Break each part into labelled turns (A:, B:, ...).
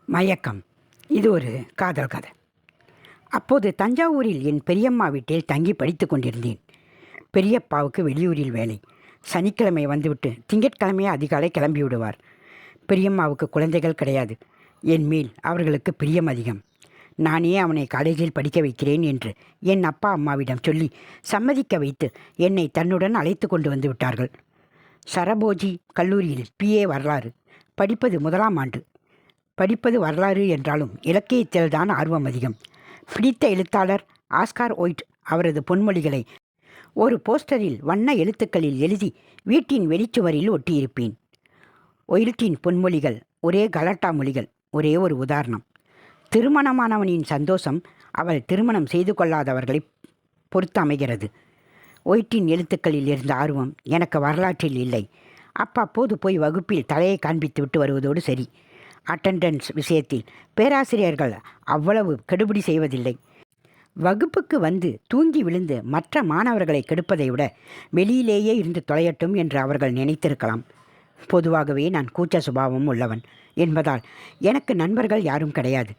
A: மயக்கம். இது ஒரு காதல் கதை. அப்போது தஞ்சாவூரில் என் பெரியம்மா வீட்டில் தங்கி படித்து கொண்டிருந்தேன். பெரியப்பாவுக்கு வெளியூரில் வேலை. சனிக்கிழமை வந்துவிட்டு திங்கட்கிழமையே அதிகாலை கிளம்பி விடுவார். பெரியம்மாவுக்கு குழந்தைகள் கிடையாது. என் மேல் அவர்களுக்கு பிரியம் அதிகம். நானே அவனை காலேஜில் படிக்க வைக்கிறேன் என்று என் அப்பா அம்மாவிடம் சொல்லி சம்மதிக்க வைத்து என்னை தன்னுடன் அழைத்து கொண்டு வந்து விட்டார்கள். சரபோஜி கல்லூரியில் பிஏ வரலாறு படிப்பது 1ஆம் ஆண்டு. படிப்பது வரலாறு என்றாலும் இலக்கியத்தில் தான் ஆர்வம் அதிகம். பிடித்த எழுத்தாளர் ஆஸ்கார் ஒயிட் அவரது பொன்மொழிகளை ஒரு போஸ்டரில் வண்ண எழுத்துக்களில் எழுதி வீட்டின் வெளிச்சுவரில் ஒட்டியிருப்பேன். ஒயிட்டின் பொன்மொழிகள் ஒரே கலாட்டா மொழிகள். ஒரே ஒரு உதாரணம். திருமணமானவனின் சந்தோஷம் அவள் திருமணம் செய்து கொள்ளாதவர்களை பொறுத்து அமைகிறது. ஒயிட்டின் எழுத்துக்களில் இருந்த ஆர்வம் எனக்கு வரலாற்றில் இல்லை. அப்போது போய் வகுப்பில் தலையை காண்பித்து விட்டு வருவதோடு சரி. அட்டெண்டன்ஸ் விஷயத்தில் பேராசிரியர்கள் அவ்வளவு கெடுபிடி செய்வதில்லை. வகுப்புக்கு வந்து தூங்கி விழுந்து மற்ற மாணவர்களை கெடுப்பதை விட வெளியிலேயே இருந்து தொலையட்டும் என்று அவர்கள் நினைத்திருக்கலாம். பொதுவாகவே நான் கூச்ச சுபாவம் உள்ளவன் என்பதால் எனக்கு நண்பர்கள் யாரும் கிடையாது.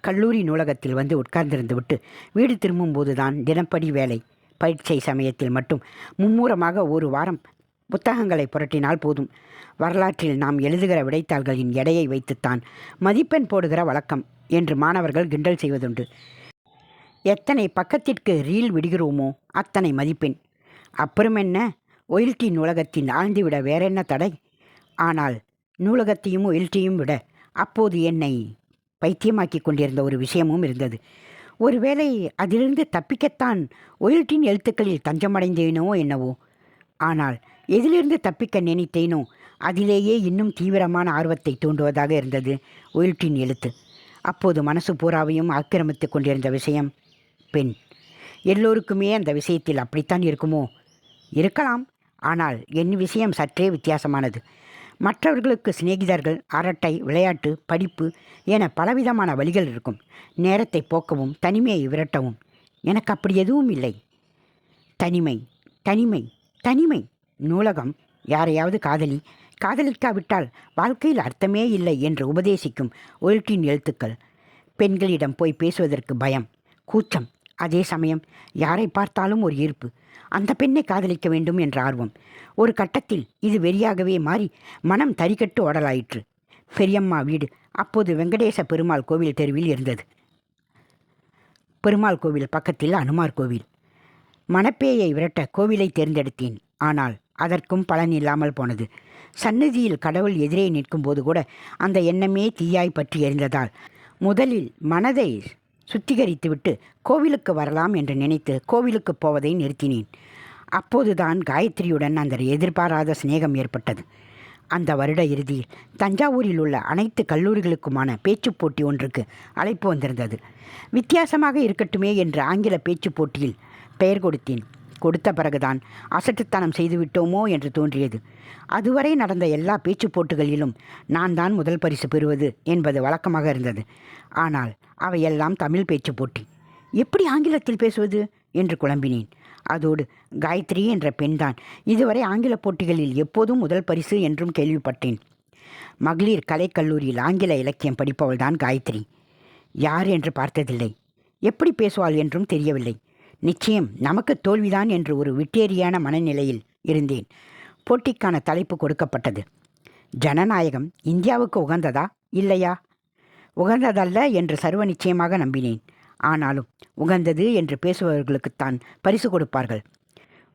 A: கல்லூரி நூலகத்தில் வந்து உட்கார்ந்திருந்து விட்டு வீடு திரும்பும்போது தான் தினப்படி வேலை. பரீட்சை சமயத்தில் மட்டும் மும்முரமாக ஒரு வாரம் புத்தகங்களை புரட்டினால் போதும். வரலாற்றில் நாம் எழுதுகிற விடைத்தாள்களின் எடையை வைத்துத்தான் மதிப்பெண் போடுகிற வழக்கம் என்று மாணவர்கள் கிண்டல் செய்வதுண்டு. எத்தனை பக்கத்திற்கு ரீல் விடுகிறோமோ அத்தனை மதிப்பெண். அப்புறம் என்ன, ஒயில்டி நூலகத்தின் ஆழ்ந்துவிட வேறென்ன தடை? ஆனால் நூலகத்தையும் ஒயில்டியும் விட அப்போது என்னை பைத்தியமாக்கி கொண்டிருந்த ஒரு விஷயமும் இருந்தது. ஒருவேளை அதிலிருந்து தப்பிக்கத்தான் ஒயில்டின் எழுத்துக்களில் தஞ்சமடைந்தேனோ என்னவோ. ஆனால் எதிலிருந்து தப்பிக்க நினைத்தேனோ அதிலேயே இன்னும் தீவிரமான ஆர்வத்தை தூண்டுவதாக இருந்தது ஒயில்டின் எழுத்து. அப்போது மனசு பூராவையும் ஆக்கிரமித்து கொண்டிருந்த விஷயம் பெண். எல்லோருக்குமே அந்த விஷயத்தில் அப்படித்தான் இருக்குமோ? இருக்கலாம். ஆனால் என் விஷயம் சற்றே வித்தியாசமானது. மற்றவர்களுக்கு சிநேகிதர்கள், அரட்டை, விளையாட்டு, படிப்பு என பலவிதமான வழிகள் இருக்கும். நேரத்தை போக்கவும் தனிமையை விரட்டவும். எனக்கு அப்படி எதுவும் இல்லை. தனிமை தனிமை தனிமை. நூலகம், யாரையாவது காதலிக்காவிட்டால் வாழ்க்கையில் அர்த்தமே இல்லை என்று உபதேசிக்கும் ஒயில்டின் எழுத்துக்கள். பெண்களிடம் போய் பேசுவதற்கு பயம், கூச்சம். அதே சமயம் யாரை பார்த்தாலும் ஒரு ஈர்ப்பு. அந்த பெண்ணை காதலிக்க வேண்டும் என்ற ஆர்வம். ஒரு கட்டத்தில் இது வெறியாகவே மாறி மனம் தறிக்கட்டு ஓடலாயிற்று. பெரியம்மா வீடு அப்போது வெங்கடேச பெருமாள் கோவில் தெருவில் இருந்தது. பெருமாள் கோவில் பக்கத்தில் அனுமார் கோவில். மணப்பேயை விரட்ட கோவிலை தேர்ந்தெடுத்தேன். ஆனால் அதற்கும் பலன் இல்லாமல் போனது. சந்நிதியில் கடவுள் எதிரே நிற்கும்போது கூட அந்த எண்ணமே தீயாய் பற்றி எரிந்ததால் முதலில் மனதை சுத்திகரித்துவிட்டு கோவிலுக்கு வரலாம் என்று நினைத்து கோவிலுக்கு போவதை நிறுத்தினேன். அப்போதுதான் காயத்ரியுடன் அந்த எதிர்பாராத சிநேகம் ஏற்பட்டது. அந்த வருட இறுதியில் தஞ்சாவூரில் உள்ள அனைத்து கல்லூரிகளுக்குமான பேச்சுப் போட்டி ஒன்றுக்கு அழைப்பு வந்திருந்தது. வித்தியாசமாக இருக்கட்டுமே என்று ஆங்கில பேச்சுப் போட்டியில் பெயர் கொடுத்தேன். கொடுத்த பிறகுதான் அசட்டுத்தனம் செய்துவிட்டோமோ என்று தோன்றியது. அதுவரை நடந்த எல்லா பேச்சுப் போட்டிகளிலும் நான் தான் முதல் பரிசு பெறுவது என்பது வழக்கமாக இருந்தது. ஆனால் அவையெல்லாம் தமிழ் பேச்சு போட்டி. எப்படி ஆங்கிலத்தில் பேசுவது என்று குழம்பினேன். அதோடு காயத்ரி என்ற பெண்தான் இதுவரை ஆங்கில போட்டிகளில் எப்போதும் முதல் பரிசு என்றும் கேள்விப்பட்டேன். மகளிர் கலைக்கல்லூரியில் ஆங்கில இலக்கியம் படிப்பவள்தான் காயத்ரி. யார் என்று பார்த்ததில்லை. எப்படி பேசுவாள் என்றும் தெரியவில்லை. நிச்சயம் நமக்கு தோல்விதான் என்று ஒரு விட்டேரியான மனநிலையில் இருந்தேன். போட்டிக்கான தலைப்பு கொடுக்கப்பட்டது. ஜனநாயகம் இந்தியாவுக்கு உகந்ததா இல்லையா? உகந்ததல்ல என்று சர்வ நிச்சயமாக நம்பினேன். ஆனாலும் உகந்தது என்று பேசுபவர்களுக்குத்தான் பரிசு கொடுப்பார்கள்.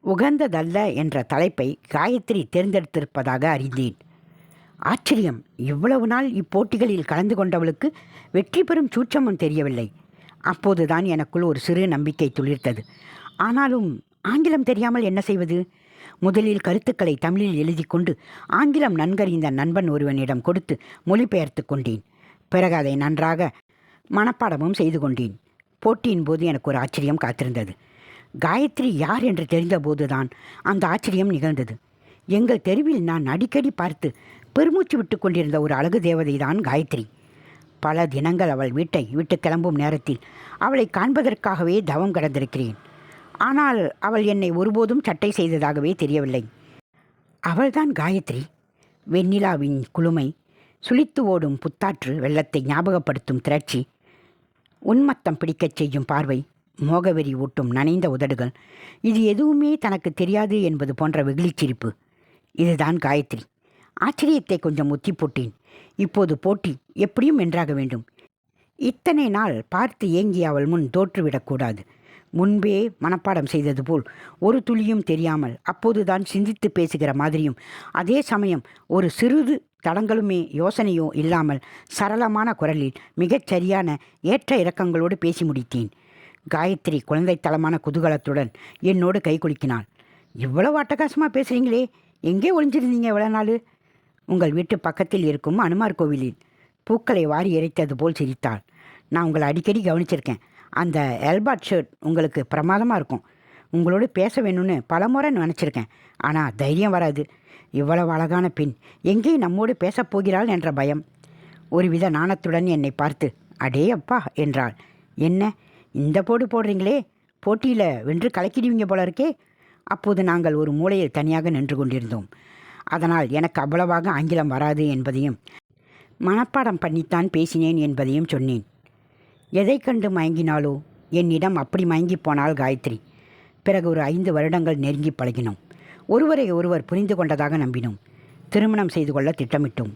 A: உகந்ததல்ல என்ற தலைப்பை காயத்ரி தேர்ந்தெடுத்திருப்பதாக அறிந்தேன். ஆச்சரியம். இவ்வளவு நாள் இப்போட்டிகளில் கலந்து கொண்டவளுக்கு வெற்றி பெறும் சூட்சமும் தெரியவில்லை. அப்போதுதான் எனக்குள் ஒரு சிறு நம்பிக்கை துளிர்த்தது. ஆனாலும் ஆங்கிலம் தெரியாமல் என்ன செய்வது? முதலில் கருத்துக்களை தமிழில் எழுதி கொண்டு ஆங்கிலம் நன்கறிந்த நண்பன் ஒருவனிடம் கொடுத்து மொழிபெயர்த்து கொண்டேன். பிறகு அதை நன்றாக மனப்பாடமும் செய்து கொண்டேன். போட்டியின் போது எனக்கு ஒரு ஆச்சரியம் காத்திருந்தது. காயத்ரி யார் என்று தெரிந்தபோதுதான் அந்த ஆச்சரியம் நிகழ்ந்தது. எங்கள் தெருவில் நான் அடிக்கடி பார்த்து பெருமூச்சு விட்டு கொண்டிருந்த ஒரு அழகு தேவதை தான் காயத்ரி. பல தினங்கள் அவள் வீட்டை விட்டு கிளம்பும் நேரத்தில் அவளை காண்பதற்காகவே தவம் கடந்திருக்கிறேன். ஆனால் அவள் என்னை ஒருபோதும் சட்டை செய்ததாகவே தெரியவில்லை. அவள்தான் காயத்ரி. வெண்ணிலாவின் குளுமை, சுழித்து ஓடும் புத்தாற்று வெள்ளத்தை ஞாபகப்படுத்தும் திரட்சி, உன்மத்தம் பிடிக்கச் செய்யும் பார்வை, மோகவெறி ஊட்டும் நனைந்த உதடுகள், இது எதுவுமே தனக்கு தெரியாது என்பது போன்ற வெகுளிச்சிரிப்பு. இதுதான் காயத்ரி. ஆச்சரியத்தை கொஞ்சம் ஒத்தி போட்டேன். இப்போது போட்டி எப்படியும் வென்றாக வேண்டும். இத்தனை நாள் பார்த்து ஏங்கிய அவள் முன் தோற்றுவிடக்கூடாது. முன்பே மனப்பாடம் செய்தது போல் ஒரு துளியும் தெரியாமல் அப்போதுதான் சிந்தித்து பேசுகிற மாதிரியும், அதே சமயம் ஒரு சிறிது தடங்களுமே யோசனையோ இல்லாமல் சரளமான குரலில் மிகச் சரியான ஏற்ற இறக்கங்களோடு பேசி முடித்தேன். காயத்ரி குழந்தைத்தனமான குதூகலத்துடன் என்னோடு கை குலுக்கினாள். இவ்வளவு அட்டகாசமாக பேசுகிறீங்களே, எங்கே ஒளிஞ்சிருந்தீங்க இவ்வளோ நாள்? உங்கள் வீட்டு பக்கத்தில் இருக்கும் அனுமார் கோவிலில். பூக்களை வாரி இறைத்தது போல் சிரித்தாள். நான் உங்களை அடிக்கடி கவனிச்சிருக்கேன். அந்த எல்பாட் ஷர்ட் உங்களுக்கு பிரமாதமாக இருக்கும். உங்களோடு பேச வேணும்னு பலமுறை நினச்சிருக்கேன். ஆனால் தைரியம் வராது. இவ்வளவு அழகான பெண் எங்கே நம்மோடு பேசப் போகிறாள் என்ற பயம். ஒருவித நாணத்துடன் என்னை பார்த்து அடே அப்பா என்றாள். என்ன இந்த போடு போடுறீங்களே, போட்டியில் வென்று கலக்கிடுவீங்க போல இருக்கே. அப்போது நாங்கள் ஒரு மூலையில் தனியாக நின்று கொண்டிருந்தோம். அதனால் எனக்கு அவ்வளவாக ஆங்கிலம் வராது என்பதையும் மனப்பாடம் பண்ணித்தான் பேசினேன் என்பதையும் சொன்னேன். எதை கண்டு மயங்கினாலோ என்னிடம் அப்படி மயங்கி போனாள் காயத்ரி. பிறகு ஒரு 5 வருடங்கள் நெருங்கி பழகினோம். ஒருவரை ஒருவர் புரிந்து கொண்டதாக நம்பினோம். திருமணம் செய்து கொள்ள திட்டமிட்டோம்.